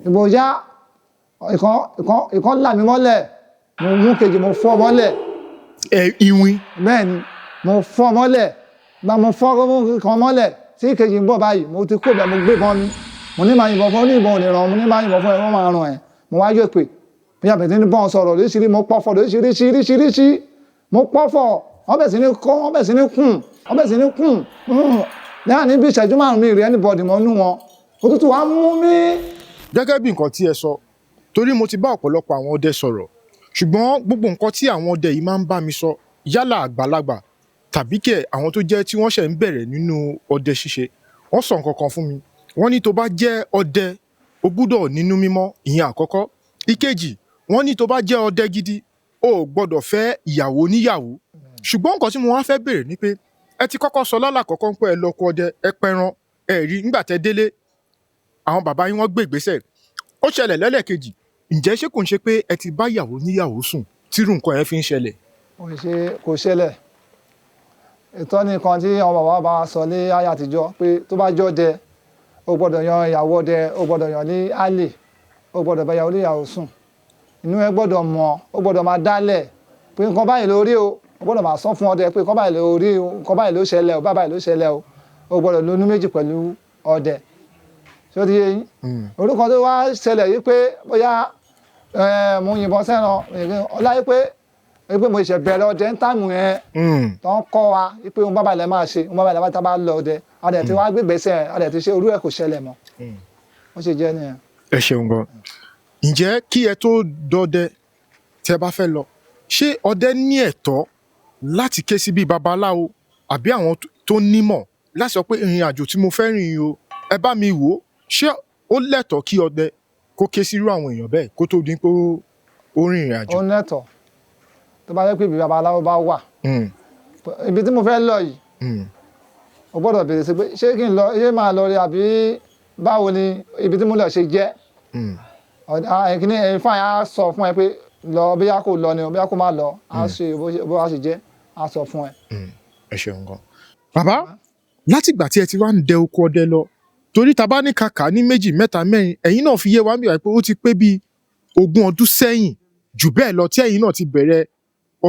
ìgbòjá ìkan là mí mọ́lẹ̀ mo mú kejì mo fọ́ mọ́lẹ̀. Ìwìn. bẹ́ẹ̀ ni mo fọ́ mọ́lẹ̀ gba mo fọ́ kan mọ́lẹ̀ tí kejì ń bọ̀ báyìí mo ti kó bẹ́ẹ̀ mo gbé kan mi mo ní máa yìnbọn fún ọ ní ìbọn ò lè ràn mo ní máa yìnbọn fún ẹ wọ́n máa ràn ẹ́ mo wá yóò pè bí abẹ̀tí ní bọ́n sọ̀rọ̀ lóṣìírí mo pọ́fọ̀ lóṣìíríṣiríṣi mo pọ́fọ̀ wọ́n bẹ̀ sí ní kọ́ wọ́n bẹ̀ sí ní kùn wọ́n bẹ̀ sí ní kùn lẹ́yìn níbi ìṣẹ́jú márùn-ún mi rí anybody mọ́ nú wọn òtútù wa mú mi. Gẹ́gẹ́ bí nǹkan tí ẹ sọ torí mo ti bá ọ̀pọ̀lọpọ̀ àwọn ọdẹ sọ̀rọ̀ ṣùgbọ́n gbogbo nǹkan tí àwọn ọdẹ yìí máa ń bá mi sọ yálà àgbàlagbà tàbí kẹ̀ àwọn tó jẹ́ tí wọ́n ṣẹ̀ ń bẹ̀rẹ̀ nínú ọdẹ ṣíṣe wọ́n sọ nǹkan kan fún mi wọ́n ní tó bá jẹ́ ọdẹ o gbúdọ̀ nínú mímọ́ ìyẹn àkọ́kọ́ ìkejì wọ́n ní tó bá jẹ́ ọdẹ gidi o ò gbọ́dọ̀ fẹ́ ìyàwó níyàwó ṣùgbọ́n nǹkan tí mo wá fẹ́ bèrè ni pé ẹ ti kọ́kọ́ sọ lálàkọ́kọ́ pé ẹ lọ kọ ọdẹ ẹ pẹran ẹ rí nígbà tẹ́ délé àwọn bàbá yín wọ́n gbé ìgbésẹ̀ ó ṣẹlẹ̀ lẹ́lẹ́kejì ǹjẹ́ ṣé kò ń ṣe pé ẹ ti bá ìyàwó níyàwó sùn tírú nǹkan yẹn fi ń ṣẹlẹ̀. kò ṣẹlẹ̀ ìtọ́ni kan tí àwọn bàbá bá sọ ní ayé àtijọ́ pé tó bá jọ́ dẹ o gbọ́dọ̀ yan ìyàwó ọdẹ o gbọ́dọ̀ yan ní àlè o gbọ́dọ̀ bá ìyàwó níyàwó sùn inú ẹ gbọ́dọ̀ mọ̀ o gbọ́dọ̀ máa dálẹ̀ pé nǹkan báyìí lórí o gbọ́dọ̀ máa sọ fún ọdẹ pé nǹkan báyìí lórí o nǹkan báyìí ló ṣẹlẹ̀ o bá báyìí ló ṣẹlẹ̀ o gbọ́dọ̀ lónú méjì pẹ̀lú ọdẹ ṣé ó ti yé yín orúkọ tó wá ṣẹlẹ̀ yìí pé bóyá mo yìnbọn sẹ́ran ọláyé pé mo ṣe bẹ̀rẹ̀ ọdẹ ń tàmù yẹn tó ń kọ́ wa pé òun bábà lẹ́ máa ṣe òun bábà lẹ́ máa tábà lọ ọdẹ adẹ̀ tí wàá gbégbèsè adẹ̀ tí ṣe orú ẹ̀ kò ṣẹlẹ̀ mọ́ ó ṣe jẹ́ nìyẹn. ẹ ṣeun gan ǹjẹ́ kí ẹ tó dọdẹ tẹ́ bá fẹ́ lọ ṣé ọdẹ ní ẹ̀tọ́ láti ké sí bíi babaláwo àbí àwọn tó nímọ̀ láti sọ pé ìrìn àjò tí mo fẹ́ rìn yìí o ẹ bá mi wò ó ṣé ó lẹ́tọ̀ọ́ kí ọdẹ kó ké sí irú àwọn èèyàn bẹ́ẹ̀ kó tó dín pé ó rìn ìrìn àjò. ó lẹ́tọ̀ọ́ tó bá yẹ pé ibi babaláwo bá wà ibi tí mo fẹ́ lọ yìí o gbọ́dọ̀ béèrè sí pé ṣé kí n lọ ṣé máa lọ rí àbí báwo ni ibi tí mo lọ ṣe jẹ́ ẹ̀kíní ẹ̀yìn fáyà á sọ fún ẹ pé lọ bóyá kò lọ ni o bóyá kò má lọ á ṣe bó wá ṣe jẹ́ á sọ fún ẹ. ẹ ṣeun gan. bàbá látìgbà tí ẹ ti wá ń dẹ oko ọdẹ lọ torí ta bá ní kàkà ní méjì mẹ́ta mẹ́rin ẹ̀yin náà fi yé wa bí wà pé ó ti pé bíi 20 ọdún sẹ́yìn jù bẹ́ẹ̀ lọ tí ẹ̀yin náà ti bẹ̀rẹ̀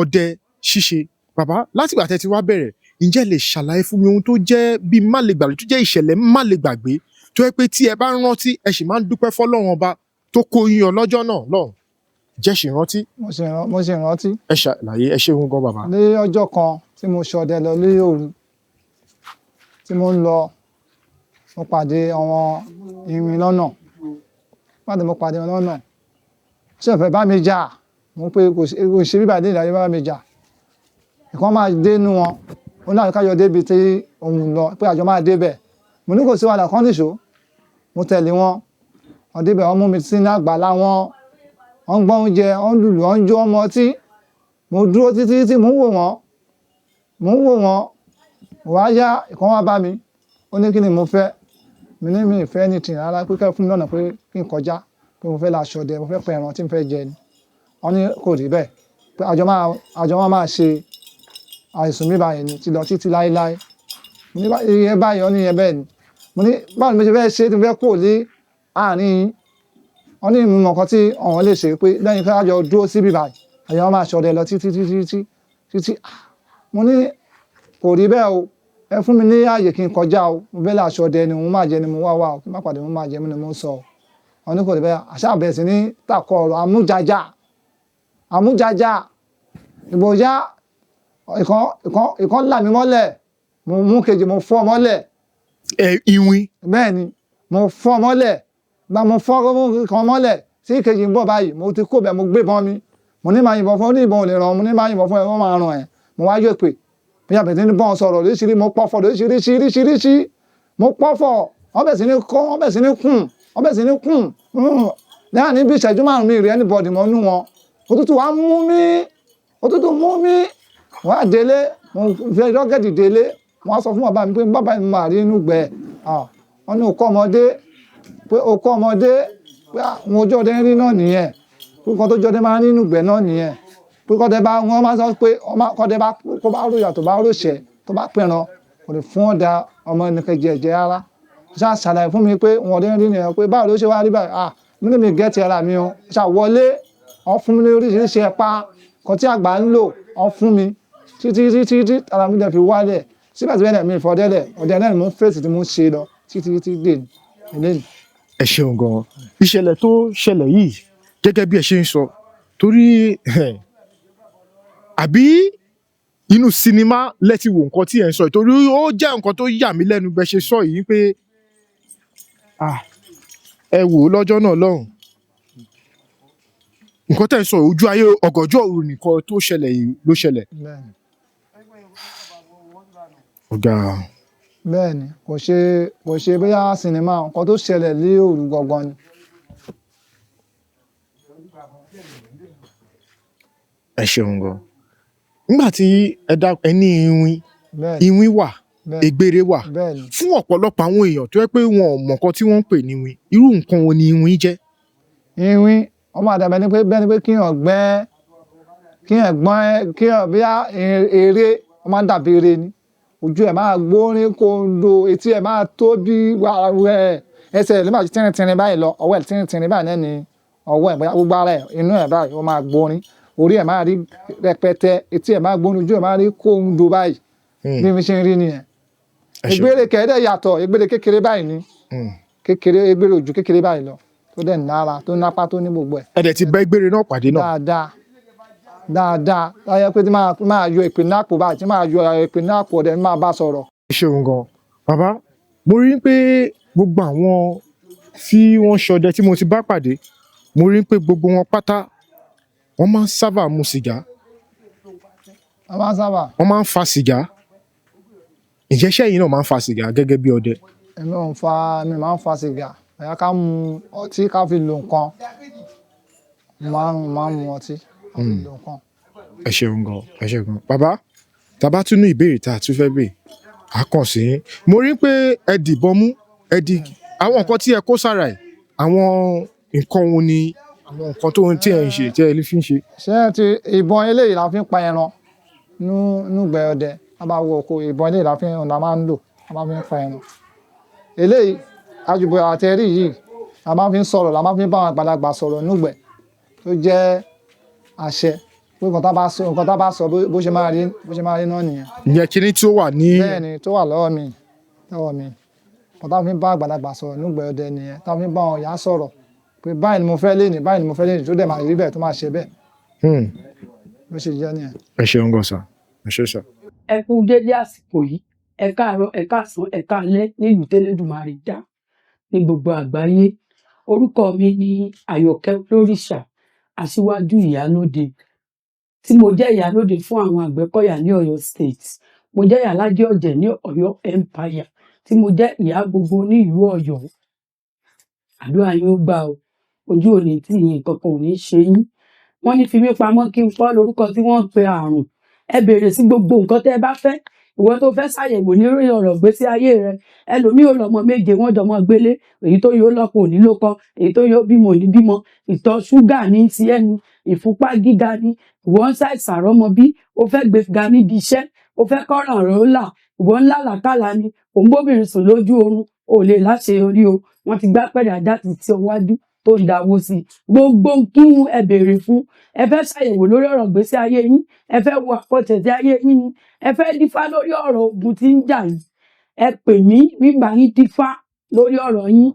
ọdẹ ṣíṣe bàbá látìgbà tẹ́ ti wá bẹ̀rẹ̀ ǹjẹ́ lè ṣàlàyé fún mi ohun tó jẹ́ bíi má lè gbàgbé tó jẹ́ ìṣẹ̀lẹ̀ má lè gbàgbé tó yẹ pé tí ẹ bá rántí ẹ sì máa ń dúpẹ́ fọ́lọ́run ọba tó kó yín yọ lọ́jọ́ náà lọ́hùn jẹ́ sì rántí. mo ṣe rántí. ẹ ṣàlàyé ẹ ṣeun gan bàbá. ní ọjọ́ kan tí mo ṣọdẹ lọ ní òru tí mo ń lọ mo pàdé àwọn irin lọ́nà pàdé mo pàdé wọn lọ́nà ṣé ẹ fẹ́ bá mi jà mo pé kò ṣe bíbá dé ìdájọ́ bá mi jà ìkan máa dénú wọn ó náà kájọ débi tí òun lọ pé àjọ máa débẹ̀ mo ní kò sí wàhálà kan nìṣó mo tẹ̀lé wọn wọ́n débẹ̀ wọ́n mú mi sínú àgbàlá wọn wọ́n gbọ́ oúnjẹ wọ́n lùlù wọ́n jó ọmọ tí mo dúró títí tí mo ń wò wọ́n wá yá ìkan wá bá mi ó ní kí ni mo fẹ́ mi ní mi ìfẹ́ ní tìǹ rárá pé kẹ́ fún mi lọ́nà pé kí n kọjá pé mo fẹ́ la ṣọdẹ mo fẹ́ pẹran tí mo fẹ́ jẹ ni wọ́n ní kò rí bẹ́ẹ̀ pé àjọ máa ṣe àìsùn mi báyìí ni ti lọ títí láéláé mo ní iye báyìí wọ́n ní iye bẹ́ẹ̀ ni mo ní báwo ni mo ṣe fẹ́ ṣe tí mo fẹ́ kò ní àárín wọ́n ní ìmọ̀ kan tí ọ̀hún lè ṣe pé lẹ́yìn kí àjọ dúró síbí báyìí àjọ máa ṣọdẹ lọ títí mo ní kò rí bẹ́ẹ̀ o ẹ fún mi ní ààyè kí n kọjá o mo fẹ́ láṣọ ọdẹ ni mo máa jẹ ni mo wá o kí n má pàdé mo máa jẹ mi ni mo sọ ọ ní kò rí bẹ́ẹ̀ àṣà bẹ̀rẹ̀ sí ní tàkọ ọ̀rọ̀ àmújájá ìgbòjá ìkan là mí mọ́lẹ̀ mo mú kejì mo fọ́ mọ́lẹ̀. Ìwìn. bẹ́ẹ̀ ni mo fọ́ mọ́lẹ̀ gba mo fọ́ kan mọ́lẹ̀ tí kejì ń bọ̀ báyìí mo ti kó bẹ́ẹ̀ mo gbé bọ́n mi mo ní máa yìnbọn fún ọ ní ìbọn ò lè ràn mo ní máa yìnbọn fún ẹ wọ́n máa ràn ẹ̀ mo wá yóò pè bí abẹ̀tí ní bọ́n sọ̀rọ̀ lóṣìírí mo pọ́fọ̀ lóṣìíríṣiríṣi mo pọ́fọ̀ wọ́n bẹ̀ sí ní kọ́ wọ́n bẹ̀ sí ní kùn lẹ́yìn níbi ìṣẹ́jú márùn-ún mi rí anybody mọ́ nú wọn òtútù wá mú mi wọ́n á délé mo fi rọ́gẹ̀dì délé wọ́n á sọ fún bàbá mi pé bàbá mi máa rí inú gbẹ wọ́n ní okó ọmọdé pé àwọn ojú ọdẹ ń rí náà nìyẹn pé nǹkan tó jọdẹ máa ń rí inú gbẹ náà nìyẹn pé kọ́dẹ bá wọ́n máa sọ pé kọ́dẹ bá kó bá ròyà tó bá ròṣẹ̀ tó bá pẹ̀ràn kò lè fún ọ̀dà ọmọ ẹnìkejì ẹ̀jẹ̀ rárá ṣáà ṣàlàyé fún mi pé wọn ọdẹ ń rí nìyẹn pé báwo ló ṣe wá rí báyìí mo ní mi gẹ́tì ara mi o ṣàwọlé wọ́n fún mi ní oríṣiríṣi ẹ̀pá kan tí àgbà ń lò wọ́n fún mi títí ara mi dẹ̀ fi wálẹ̀ síbẹ̀síbẹ̀ náà mi ìfọdẹ́lẹ̀ ọ̀dẹ̀ náà ni mo ń fèsì tí mo ń ṣe lọ títí dé eléyìí. ẹ ṣeun gan ìṣẹ̀lẹ̀ tó ṣẹlẹ̀ yìí gẹ́gẹ́ bí ẹ ṣe ń sọ torí àbí inú sinimá lẹ́tí wo nǹkan tí ẹ ń sọ torí ó jẹ́ nǹkan tó yà mí lẹ́nu bẹ́ ṣe sọ yìí pé ẹ wò ó lọ́jọ́ náà lọ́hùn nǹkan tẹ́ ń sọ ojú ayé ọ̀gànjọ́ òru nìkan tó ṣẹlẹ̀ yìí ló ṣẹlẹ̀. ọ̀gá. bẹ́ẹ̀ni kò ṣe bóyá sinimá nǹkan tó ṣẹlẹ̀ ní òru gangan ni. ẹ ṣeun gan nígbà tí ẹ ní iwin wà ègbére wà fún ọ̀pọ̀lọpọ̀ àwọn èèyàn tó yẹ pé wọn ò mọ̀ nǹkan tí wọ́n ń pè ní iwin irú nǹkan wo ni iwin jẹ́. iwin ọmọ àdàbẹ̀ ni pé bẹ́ẹ̀ ni pé kíyàn bíyà eré wọ́n máa ń dàbí eré ni ojú ẹ̀ máa gbórin kó lo etí ẹ̀ máa tó bí ẹsẹ̀ ẹ̀ ló máa ju tínrín báyìí lọ ọwọ́ ẹ̀ tínrín báyìí náà ni ọwọ́ ẹ̀ bóyá gbogbo ara ẹ̀ inú ẹ̀ báyìí ó máa gbórin orí ẹ̀ máa rí rẹpẹtẹ etí ẹ̀ máa gbórin ojú ẹ̀ máa rí kó ń do báyìí bí mi ṣe ń rí nìyẹn. ìgbére kẹ̀ẹ́dẹ̀ yàtọ̀ ìgbére kékeré báyìí ni kékeré ìgbére ojú kékeré báyìí lọ tó dẹ̀ nára tó nápá tó ní gbogbo ẹ̀. ẹ dẹ̀ ti bá ìgbére náà pàdé náà. dáadáa láyé pé tí máa yọ ìpínlẹ̀ àpò báyìí tí máa yọ ìpínlẹ̀ àpò ọ̀dẹ̀ máa bá sọ̀rọ̀. ẹ ṣeun gan bàbá mo rí pé gbogbo àwọn tí wọ́n ṣọdẹ tí mo ti bá pàdé mo rí pé gbogbo wọn pátá wọ́n máa ń sábà mu sìgá. wọ́n máa ń fa sìgá. ǹjẹ́ sẹ́yìn náà máa ń fa sìgá gẹ́gẹ́ bí ọdẹ. mi máa ń fa sìgá ẹ̀yà ká mu ọtí ká fi lo nǹkan máa ń mu ọtí ká fi lo nǹkan. ẹ ṣeun gan bàbá tàbá tún ní ìbéèrè tá a tún fẹ́ béèrè á kàn sí yín mo rí pé ẹ dìbọn mú àwọn nǹkan tí ẹ kó sára ẹ̀ àwọn nǹkan wo ni àwọn nǹkan tí ẹ ń ṣe tí ẹ fi ń ṣe. ṣé ti ìbọn eléyìí la fi ń pa ẹran núgbẹ ọdẹ a bá wo oko ìbọn eléyìí la máa ń lò a máa fi ń pa ẹran eléyìí àjùbọ àtẹrí yìí la máa fi ń sọ̀rọ̀ la máa fi ń bá àwọn àgbàlagbà sọ̀rọ̀ núgbẹ tó jẹ́ àṣẹ pé nǹkan tá bá sọ bó ṣe máa rí náà nìyẹn. ìyẹn kíní tí ó wà ní. bẹ́ẹ̀ni tó wà lọ́wọ́ mi nǹkan tá fi ń bá àgbàlagbà sọ̀rọ̀ núgbẹ ọdẹ nìyẹn tá fi ń bá àwọn ìyá sọ̀rọ̀ pé báyìí ni mo fẹ́ léni tó dẹ̀ máa rí bẹ́ẹ̀ tó máa ṣe bẹ́ẹ̀. bó ṣe jẹ́ nìyẹn. ẹ ṣeun gan sa ẹ ṣe sà. ẹ kú dédé àsìkò yìí ẹ káàárọ̀ ẹ káàsán ẹ káalẹ́ nílùú tẹlẹdùmarè dá ní gbogbo àgbáyé orúkọ mi ni Àyọ̀kẹ́ Olórìṣà aṣíwájú ìyálóde tí mo jẹ́ ìyálóde fún àwọn Àgbẹ̀kọ̀yà ní Ọ̀yọ́ state mo jẹ́ ìyálájẹ ọ̀jẹ̀ ní Ọ̀yọ́ empire tí mo jẹ́ ìyá gbogbo ní ìlú Ọ̀yọ́ àdúrà yín ó gbà o ojú òní tí ìyẹn kankan ò ní ṣe yín wọ́n ní fi mí pamọ́ kí n pọ́ lórúkọ tí wọ́n ń pe àrùn ẹ béèrè sí gbogbo nǹkan tẹ́ ẹ bá fẹ́ ìwọ tó fẹ́ ṣàyẹ̀wò lórí ọ̀rọ̀ ìgbésí ayé rẹ ẹlòmíì ò lọ́mọ méje wọ́n jọmọ gbélé èyí tó yóò lọ́kọ òní ló kọ èyí tó yóò bímọ òní bímọ ìtọ̀ ṣúgà ní ti ẹnu ìfúnpá gíga ní ìwọ ń ṣàìsàn àrọ́mọbí ó fẹ́ gbéga níbi iṣẹ́ ó fẹ́ kọ́ràn rẹ̀ ó là ìwọ ń lálàkàlà ni òun bóbìnrin sùn lójú oorun ò lè láṣeyọrí o wọ́n ti gbá pẹ̀lú ajá ti ti ọwájú tó ń dáwó sí gbogbo kí ẹ béèrè fún ẹ fẹ́ ṣàyẹ̀wò lórí ọ̀rọ̀ ìgbésí ayé yín ẹ fẹ́ wo àkọsẹ̀tẹ̀ ayé yín ni ẹ fẹ́ dífá lórí ọ̀rọ̀ ogun tí ń jà yín ẹ pè mí nígbà yín dífá lórí ọ̀rọ̀ yín